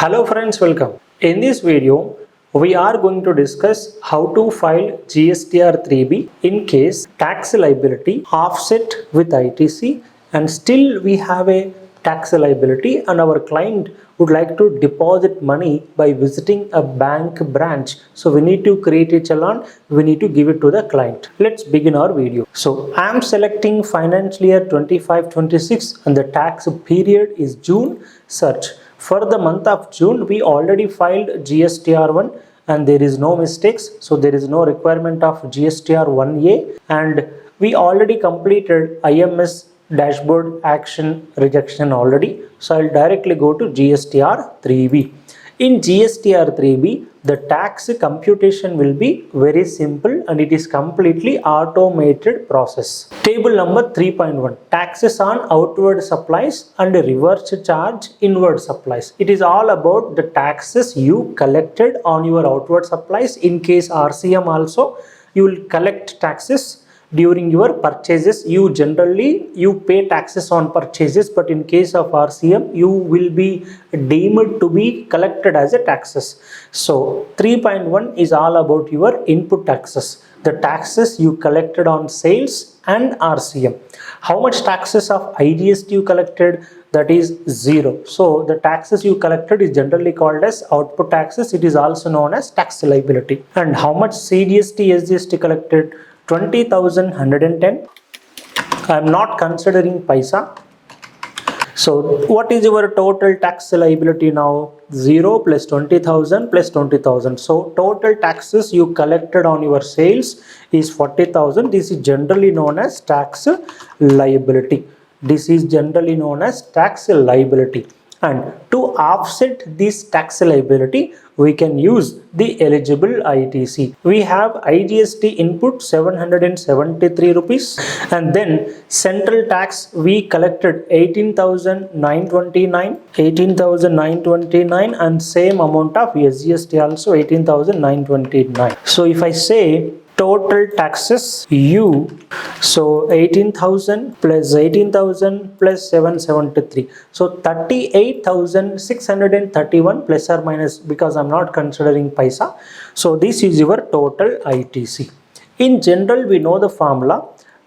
Hello friends, welcome. In this video, we are going to discuss how to file GSTR 3B in case tax liability offset with ITC and still we have a tax liability and our client would like to deposit money by visiting a bank branch. So we need to create a challan, we need to give it to the client. Let's begin our video. So I am selecting financial year 25-26 and the tax period is June. Search. For the month of June, we already filed GSTR 1 and there is no mistakes. So there is no requirement of GSTR 1A and we already completed IMS dashboard action rejection already. So I'll directly go to GSTR 3B. In GSTR 3B, the tax computation will be very simple and it is completely automated process. Table number 3.1, taxes on outward supplies and reverse charge inward supplies. It is all about the taxes you collected on your outward supplies. In case RCM also, you will collect taxes during your purchases. You pay taxes on purchases, but in case of RCM you will be deemed to be collected as a taxes. So 3.1 is all about your input taxes, the taxes you collected on sales and RCM. How much taxes of IGST you collected? That is 0. So the taxes you collected is generally called as output taxes. It is also known as tax liability. And how much CGST, SGST collected? 20,110. I am not considering paisa. So what is your total tax liability now? 0 plus 20,000 plus 20,000. So total taxes you collected on your sales is 40,000. This is generally known as tax liability. This is generally known as tax liability. And to offset this tax liability, we can use the eligible ITC. We have IGST input 773 rupees and then central tax we collected 18,929 and same amount of SGST also 18,929. So if I say total taxes so 18,000 plus 18,000 plus 773, so 38,631 plus or minus, because I'm not considering paisa. So this is your total ITC. In general, we know the formula: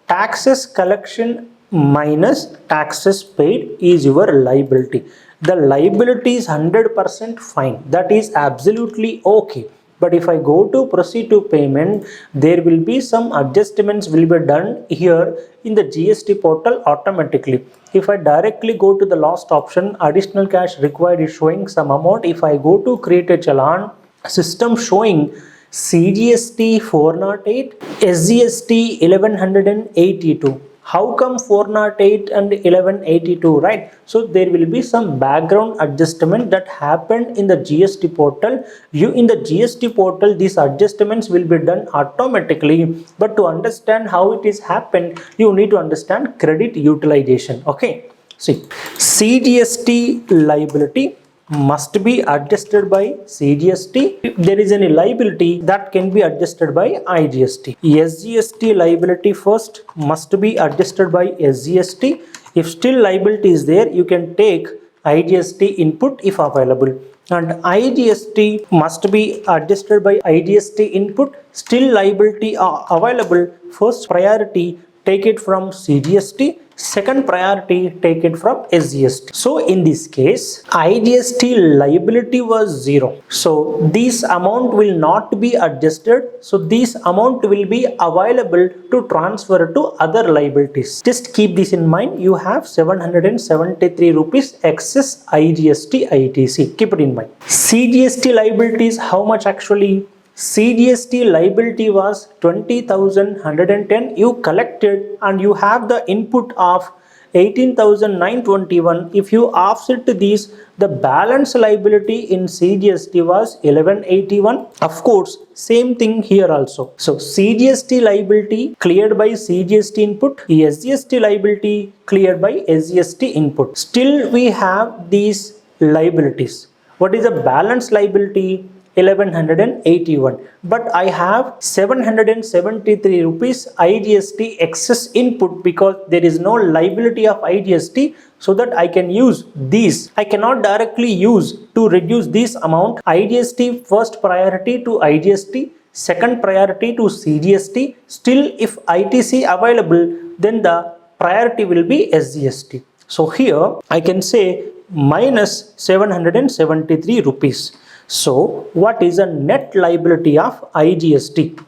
taxes collection minus taxes paid is your liability. The liability is 100% fine, that is absolutely okay. But if I go to proceed to payment, there will be some adjustments will be done here in the GST portal automatically. If I directly go to the last option, additional cash required is showing some amount. If I go to create a challan, system showing CGST 408, SGST 1182. How come 408 and 1182, right? So there will be some background adjustment that happened in the GST portal. In the GST portal, these adjustments will be done automatically. But to understand how it is happened, you need to understand credit utilization. Okay. See, CGST liability must be adjusted by CGST. If there is any liability, that can be adjusted by IGST. SGST liability first must be adjusted by SGST. If still liability is there, you can take IGST input if available. And IGST must be adjusted by IGST input. Still liability are available. First priority, take it from CGST. Second priority, take it from SGST. So in this case, IGST liability was 0. So this amount will not be adjusted. So this amount will be available to transfer to other liabilities. Just keep this in mind. You have 773 rupees excess IGST ITC. Keep it in mind. CGST liability is how much actually? CGST liability was 20,110. You collected and you have the input of 18,921. If you offset these, the balance liability in CGST was 1181. Of course, same thing here also. So CGST liability cleared by CGST input, SGST liability cleared by SGST input. Still we have these liabilities. What is the balance liability? 1181, but I have 773 rupees IGST excess input because there is no liability of IGST, so that I can use these. I cannot directly use to reduce this amount. IGST first priority to IGST, second priority to CGST. Still, if ITC available, then the priority will be SGST. So here I can say minus 773 rupees. So what is a net liability of IGST?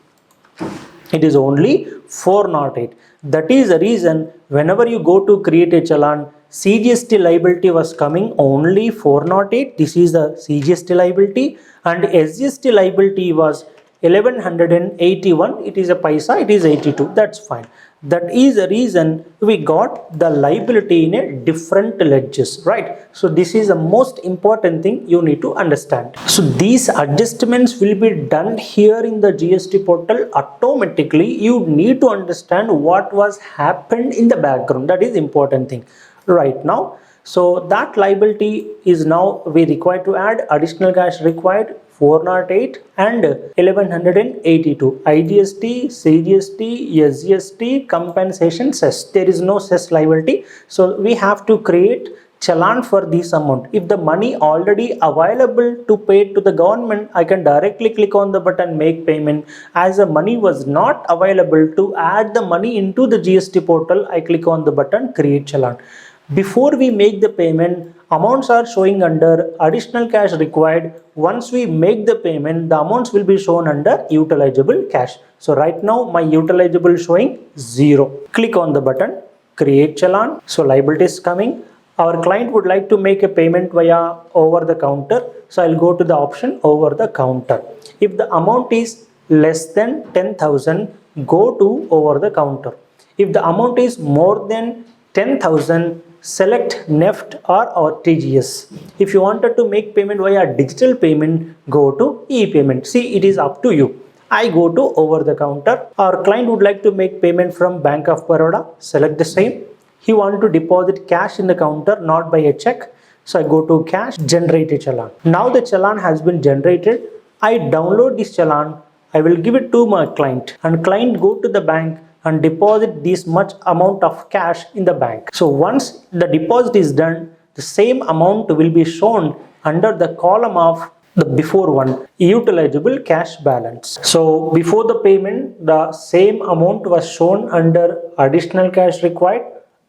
It is only 408. That is the reason whenever you go to create a challan, CGST liability was coming only 408. This is the CGST liability, and SGST liability was 1181. It is a paisa, it is 82. That's fine. That is the reason we got the liability in a different ledgers, right? So this is the most important thing you need to understand. So these adjustments will be done here in the GST portal automatically. You need to understand what was happened in the background. That is important thing right now. So that liability is now we required to add additional cash required 408 and 1182. IGST, CGST, SGST, compensation cess. There is no cess liability. So we have to create challan for this amount. If the money already available to pay to the government, I can directly click on the button make payment. As the money was not available to add the money into the GST portal, I click on the button create challan. Before we make the payment, amounts are showing under additional cash required. Once we make the payment, the amounts will be shown under utilizable cash. So right now my utilizable showing 0. Click on the button create challan. So liability is coming. Our client would like to make a payment via over the counter. So I'll go to the option over the counter. If the amount is less than 10,000, go to over the counter. If the amount is more than 10,000, select NEFT or RTGS. If you wanted to make payment via digital payment, go to e-payment. See, it is up to you. I go to over the counter. Our client would like to make payment from Bank of Baroda. Select the same. He want to deposit cash in the counter, not by a check. So I go to cash, generate a challan. Now the challan has been generated. I download this challan. I will give it to my client, and client go to the bank and deposit this much amount of cash in the bank. So once the deposit is done, the same amount will be shown under the column of the before one, utilizable cash balance. So before the payment, the same amount was shown under additional cash required.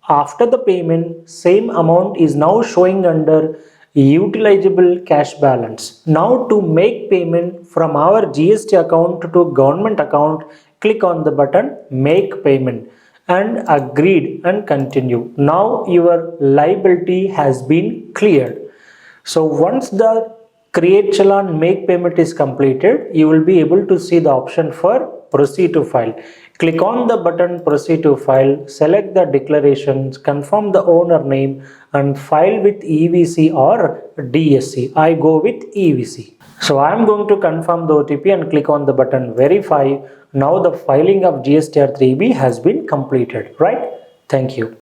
After the payment, same amount is now showing under utilizable cash balance. Now to make payment from our GST account to government account, click on the button make payment and agreed and continue. Now your liability has been cleared. So once the create challan make payment is completed, you will be able to see the option for proceed to file. Click on the button proceed to file, select the declarations, confirm the owner name and file with EVC or DSC. I go with EVC. So I am going to confirm the OTP and click on the button verify. Now the filing of GSTR 3B has been completed, right? Thank you.